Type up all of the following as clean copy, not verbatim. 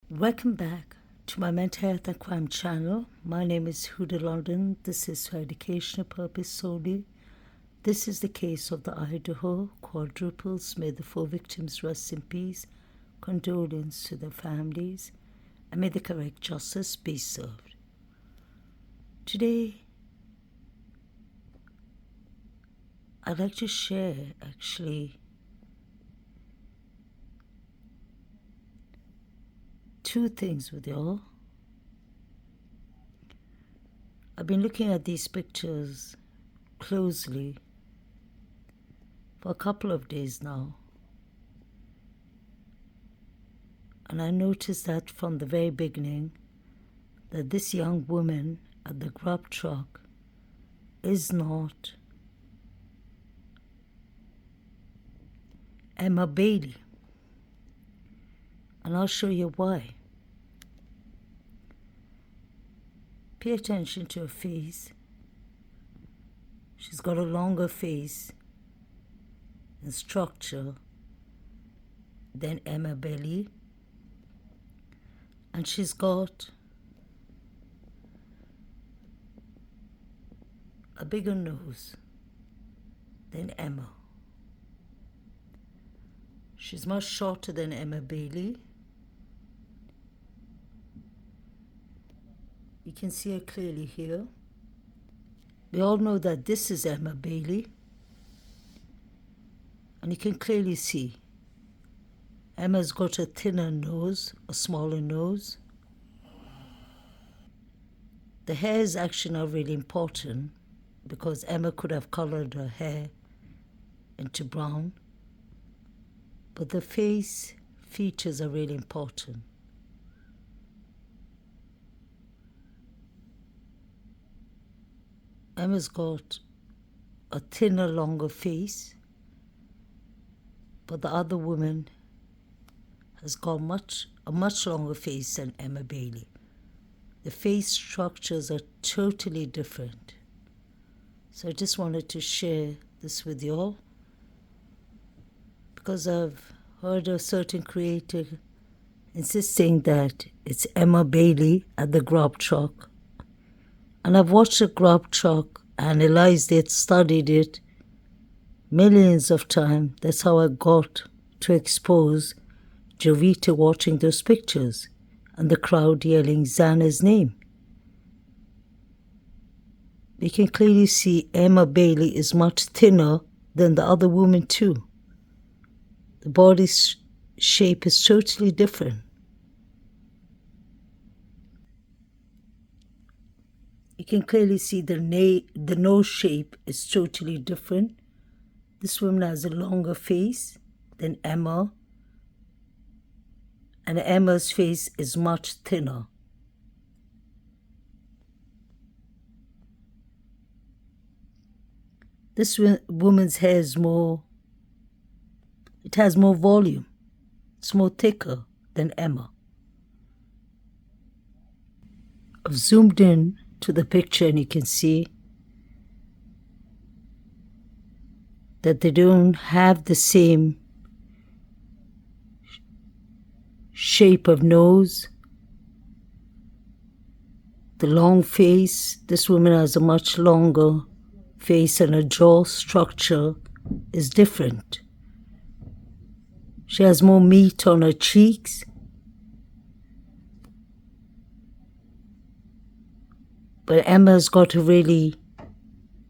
Welcome back to my mental health and crime channel. My name is Huda London. This is for educational purpose solely. This is the case of the Idaho quadruples. May the 4 victims rest in peace. Condolence to their families, and may the correct justice be served. Today, I'd like to share two things with y'all. I've been looking at these pictures closely for a couple of days now, and I noticed that from the very beginning that this young woman at the grub truck is not Emma Bailey, and I'll show you why. Pay attention to her face. She's got a longer face and structure than Emma Bailey, and she's got a bigger nose than Emma. She's much shorter than Emma Bailey. You can see her clearly here. We all know that this is Emma Bailey, and you can clearly see Emma's got a thinner nose, a smaller nose. The hair is actually not really important because Emma could have colored her hair into brown, but the face features are really important. Emma's got a thinner, longer face, but the other woman has got a much longer face than Emma Bailey. The face structures are totally different. So I just wanted to share this with you all because I've heard a certain creator insisting that it's Emma Bailey at the grub truck. And I've watched the grub truck, analyzed it, studied it millions of times. That's how I got to expose Jovita watching those pictures and the crowd yelling Xana's name. You can clearly see Emma Bailey is much thinner than the other woman too. The body shape is totally different. You can clearly see the nose shape is totally different. This woman has a longer face than Emma, and Emma's face is much thinner. This woman's hair is it has more volume. It's more thicker than Emma. I've zoomed in to the picture and you can see that they don't have the same shape of nose, the long face. This woman has a much longer face and her jaw structure is different. She has more meat on her cheeks. But Emma's got a really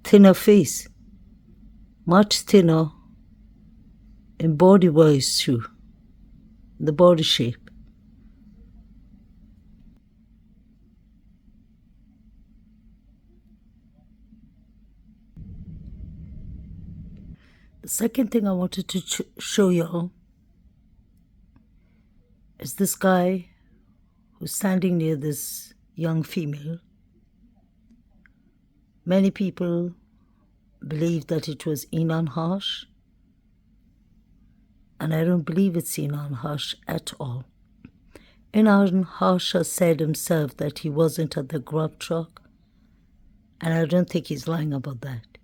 thinner face, much thinner in body wise too, the body shape. The second thing I wanted to show y'all is this guy who's standing near this young female. Many people believe that it was INAN Harsh, and I don't believe it's INAN Harsh at all. INAN Harsh has said himself that he wasn't at the grub truck, and I don't think he's lying about that.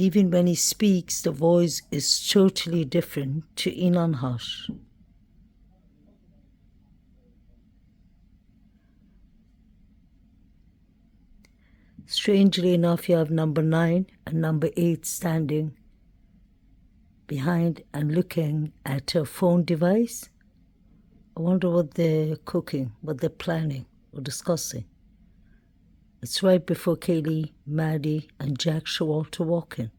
Even when he speaks, the voice is totally different to INAN Harsh. Strangely enough, you have number 9 and number 8 standing behind and looking at a phone device. I wonder what they're cooking, what they're planning or discussing. It's right before Kaylee, Maddie, and Jack Showalter walk in.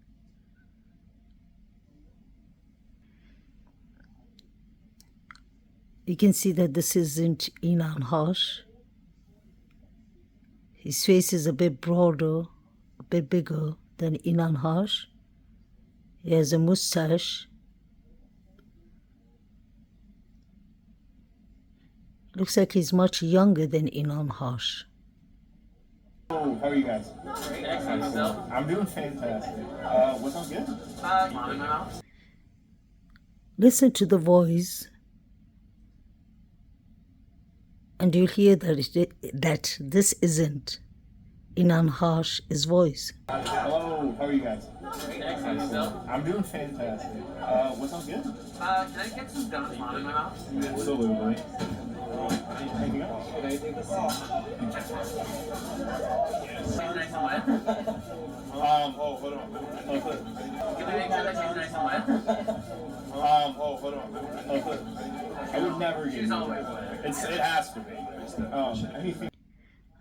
You can see that this isn't INAN Harsh. His face is a bit broader, a bit bigger than INAN Harsh. He has a mustache. Looks like he's much younger than INAN Harsh. Oh, how are you guys? Excellent. I'm doing fantastic. What's all good? Mom in my mouth. Listen to the voice, and you'll hear that this isn't INAN Harsh's voice. Hello, how are you guys? Excellent. I'm doing fantastic. What's all good? Can I get some donuts in my mouth? Absolutely. Anything else? Anything else? Nice and wet? Oh, hold on. Can I make sure that she's nice and wet? Oh, hold on. I would never get it. It has to be. Anything.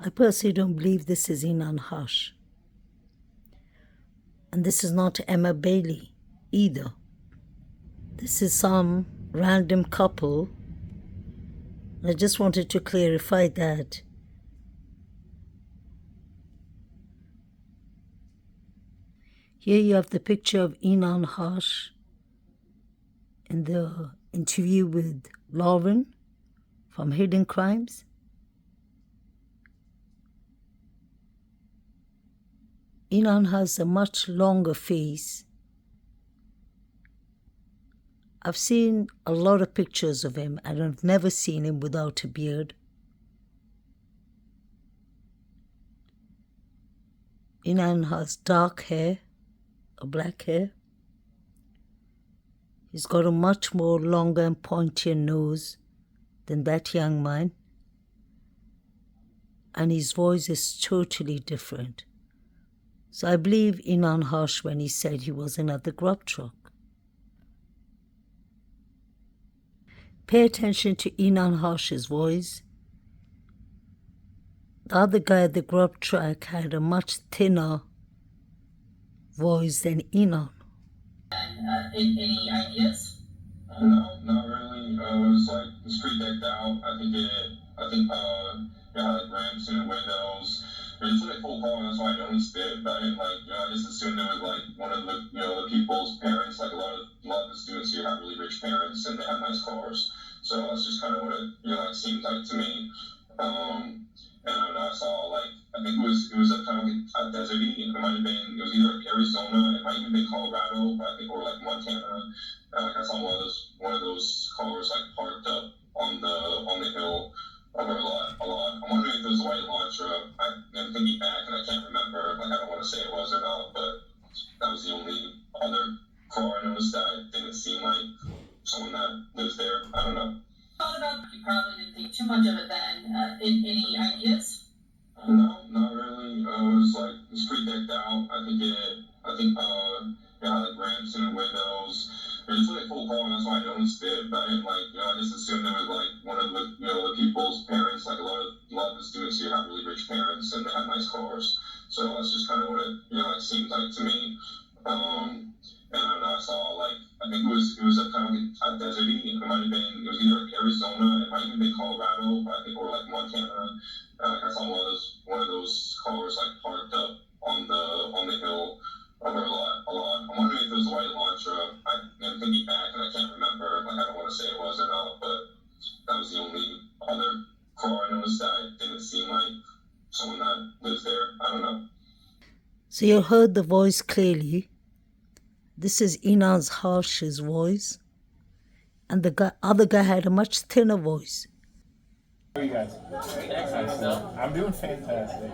I personally don't believe this is INAN Harsh. And this is not Emma Bailey either. This is some random couple. I just wanted to clarify that. Here you have the picture of INAN Harsh in the interview with Lauren from Hidden Crimes. INAN has a much longer face. I've seen a lot of pictures of him and I've never seen him without a beard. INAN has dark hair, or black hair. He's got a much more longer and pointier nose than that young man. And his voice is totally different. So I believe INAN Harsh when he said he was in at the grub truck. Pay attention to INAN Harsh's voice. The other guy at the grub truck had a much thinner voice than INAN. Any ideas? No, not really. It's pretty decked out. I think, like ramps in the windows. It's a really cool car, and that's why I noticed it. But I didn't I just assumed it was one of the people's parents. Like a lot of the students here have really rich parents, and they have nice cars. So that's just kind of what it seemed like to me. And I saw I think it was a kind of a deserty. It might have been, it was either Arizona, it might even been Colorado, but I think, or Montana. I saw one of those cars parked up on the hill over a lot. I'm wondering if it was a white Elantra. I'm thinking back and I can't remember. I don't want to say it was or not, but that was the only other car I noticed that didn't seem like someone that lives there. I don't know. Thought about you probably didn't think too much of it then. Any ideas? No, not really. It's pretty decked out. I think, ramps in the windows. It's a really cool car, and that's why I noticed it. But I didn't I just assumed it was one of the people's parents. Like a lot of the students here have really rich parents, and they have nice cars. So that's just kind of what it seemed like to me. And I saw I think it was a kind of a deserty. It might have been, it was either Arizona, it might even been Colorado, I think, or Montana. I saw one of those cars parked up on the hill over a lot. I'm wondering if it was a white Elantra. I'm thinking back and I can't remember. I don't want to say it was or not, but that was the only other car I noticed that didn't seem like someone that lives there. I don't know. So you heard the voice clearly. This is INAN Harsh's voice. And the other guy had a much thinner voice. How are you guys? Excellent. I'm doing fantastic.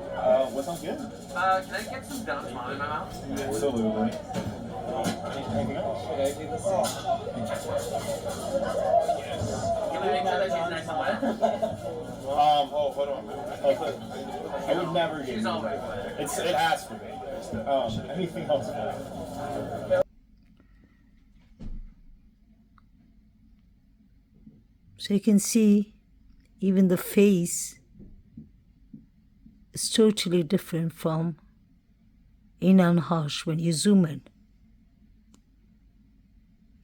What's on good? Can I get some gum in my mouth? Absolutely. Anything else? Can we make sure that she's nice and wet? Oh, hold on. Okay. I would never give She's you always that. wet. It has to be. Anything else? So you can see even the face is totally different from INAN Harsh when you zoom in.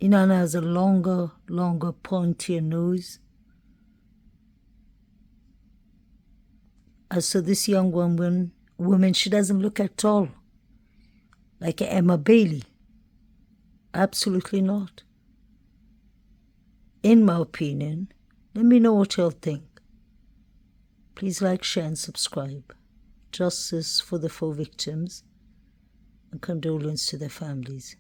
INAN has a longer, pointier nose. As for this young woman, she doesn't look at all like Emma Bailey. Absolutely not. In my opinion, let me know what y'all think. Please like, share and subscribe. Justice for the 4 victims and condolence to their families.